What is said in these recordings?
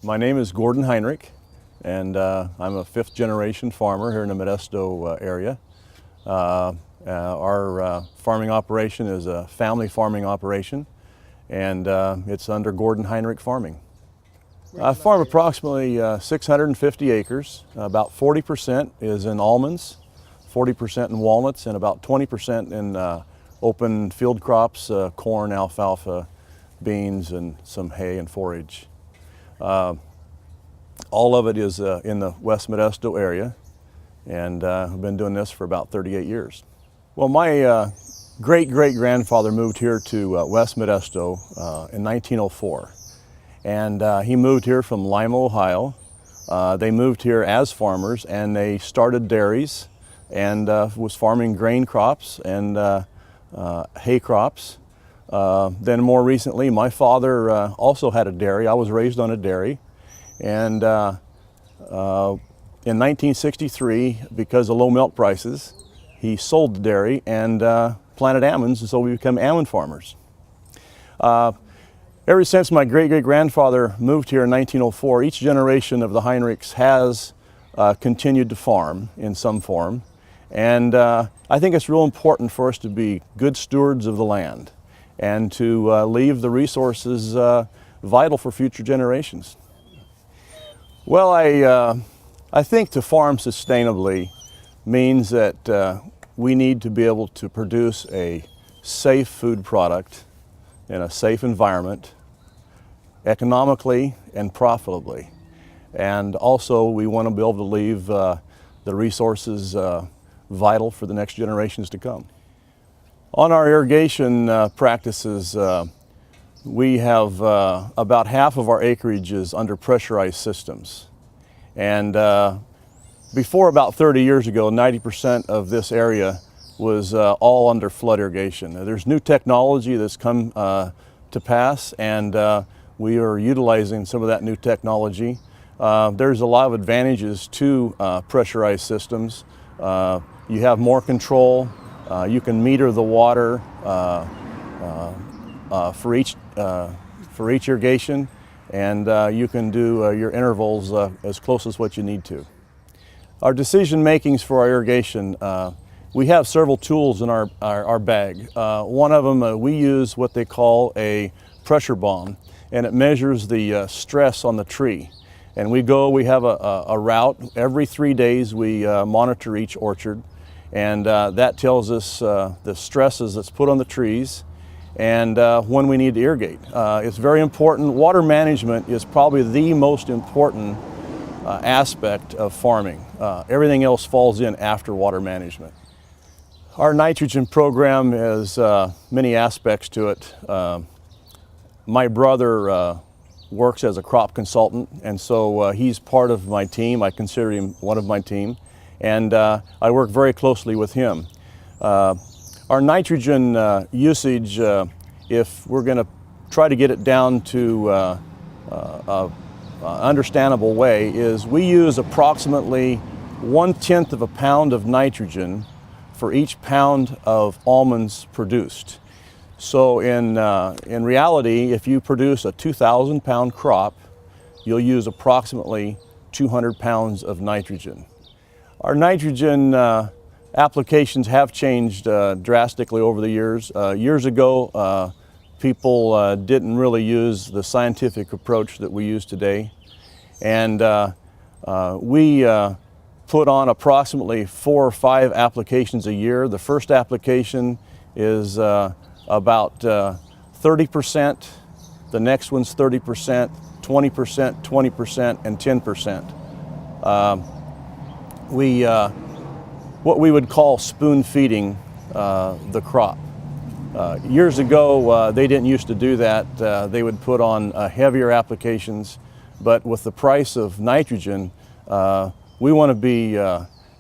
My name is Gordon Heinrich, and I'm a fifth-generation farmer here in the Modesto area. Our farming operation is a family farming operation, and it's under Gordon Heinrich Farming. I farm approximately 650 acres. About 40% is in almonds, 40% in walnuts, and about 20% in open field crops, corn, alfalfa, beans, and some hay and forage. All of it is in the West Modesto area, and I've been doing this for about 38 years. Well, my great-great-grandfather moved here to West Modesto in 1904, and he moved here from Lima, Ohio. They moved here as farmers, and they started dairies and was farming grain crops and hay crops. Then more recently, my father also had a dairy. I was raised on a dairy. And in 1963, because of low milk prices, he sold the dairy and planted almonds, and so we became almond farmers. Ever since my great-great-grandfather moved here in 1904, each generation of the Heinrichs has continued to farm in some form. And I think it's real important for us to be good stewards of the land and to leave the resources vital for future generations. Well, I think to farm sustainably means that we need to be able to produce a safe food product in a safe environment, economically and profitably. And also we want to be able to leave the resources vital for the next generations to come. On our irrigation practices, we have about half of our acreage is under pressurized systems. And before about 30 years ago, 90% of this area was all under flood irrigation. There's new technology that's come to pass, and we are utilizing some of that new technology. There's a lot of advantages to pressurized systems. You have more control. You can meter the water for each irrigation, and you can do your intervals as close as what you need to. Our decision makings for our irrigation, we have several tools in our bag. One of them, we use what they call a pressure bomb, and it measures the stress on the tree. And we have a route. Every 3 days we monitor each orchard, and that tells us the stresses that's put on the trees and when we need to irrigate. It's very important. Water management is probably the most important aspect of farming. Everything else falls in after water management. Our nitrogen program has many aspects to it. My brother works as a crop consultant, and so he's part of my team. I consider him one of my team, and I work very closely with him. Our nitrogen usage, if we're going to try to get it down to an understandable way, is we use approximately 1/10 of a pound of nitrogen for each pound of almonds produced. So in reality, if you produce a 2,000-pound crop, you'll use approximately 200 pounds of nitrogen. Our nitrogen applications have changed drastically over the years. Years ago, people didn't really use the scientific approach that we use today. And we put on approximately 4 or 5 applications a year. The first application is about 30%. The next one's 30%, 20%, 20%, and 10%. What we would call spoon feeding the crop. Years ago, they didn't used to do that. They would put on heavier applications, but with the price of nitrogen, we want to be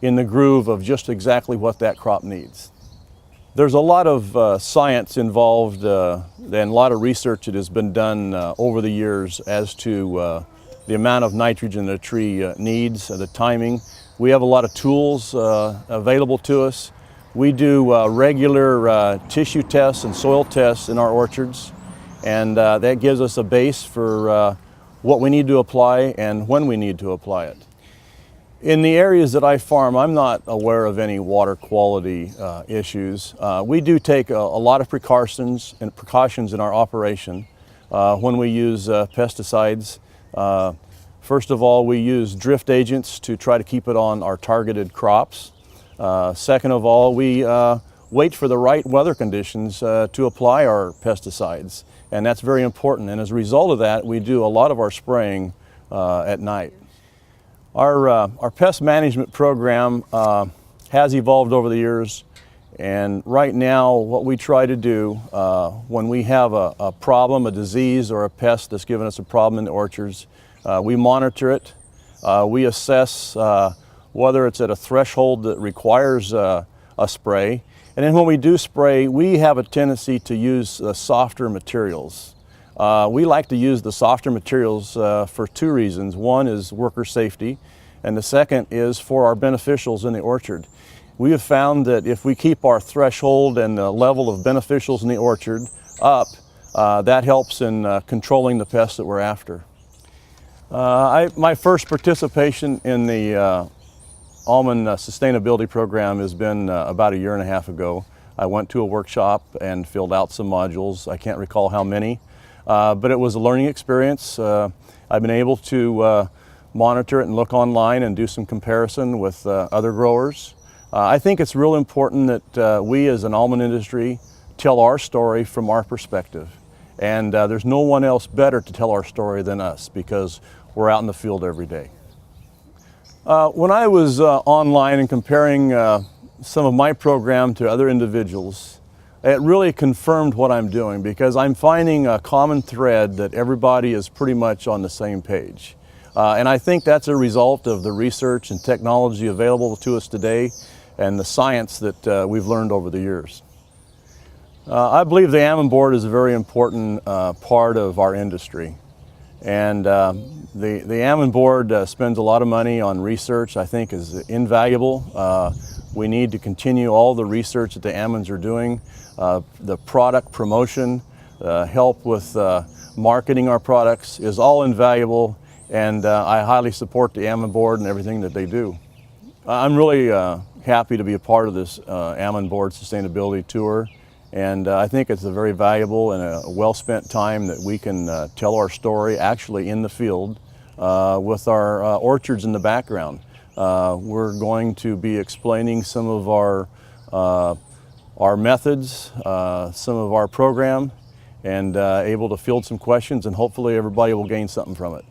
in the groove of just exactly what that crop needs. There's a lot of science involved and a lot of research that has been done over the years as to the amount of nitrogen a tree needs, the timing. We have a lot of tools available to us. We do regular tissue tests and soil tests in our orchards, and that gives us a base for what we need to apply and when we need to apply it. In the areas that I farm, I'm not aware of any water quality issues. We do take a lot of precautions in our operation when we use pesticides. First of all, we use drift agents to try to keep it on our targeted crops. Second of all, we wait for the right weather conditions to apply our pesticides, and that's very important. And as a result of that, we do a lot of our spraying at night. Our pest management program has evolved over the years, and right now what we try to do when we have a problem, a disease or a pest that's given us a problem in the orchards, we monitor it, we assess whether it's at a threshold that requires a spray, and then when we do spray, we have a tendency to use softer materials. We like to use the softer materials for two reasons. One is worker safety, and the second is for our beneficials in the orchard. We have found that if we keep our threshold and the level of beneficials in the orchard up, that helps in controlling the pests that we're after. My first participation in the almond sustainability program has been about 1.5 years ago. I went to a workshop and filled out some modules. I can't recall how many. But it was a learning experience. I've been able to monitor it and look online and do some comparison with other growers. I think it's real important that we as an almond industry tell our story from our perspective. And there's no one else better to tell our story than us, because we're out in the field every day. When I was online and comparing some of my program to other individuals, it really confirmed what I'm doing, because I'm finding a common thread that everybody is pretty much on the same page. And I think that's a result of the research and technology available to us today and the science that we've learned over the years. I believe the Almond Board is a very important part of our industry. And the Almond Board spends a lot of money on research. I think is invaluable. We need to continue all the research that the almonds are doing. The product promotion, help with marketing our products is all invaluable, and I highly support the Almond Board and everything that they do. I'm really happy to be a part of this Almond Board Sustainability Tour, and I think it's a very valuable and a well-spent time that we can tell our story actually in the field with our orchards in the background. We're going to be explaining some of our methods, some of our program, and able to field some questions, and hopefully everybody will gain something from it.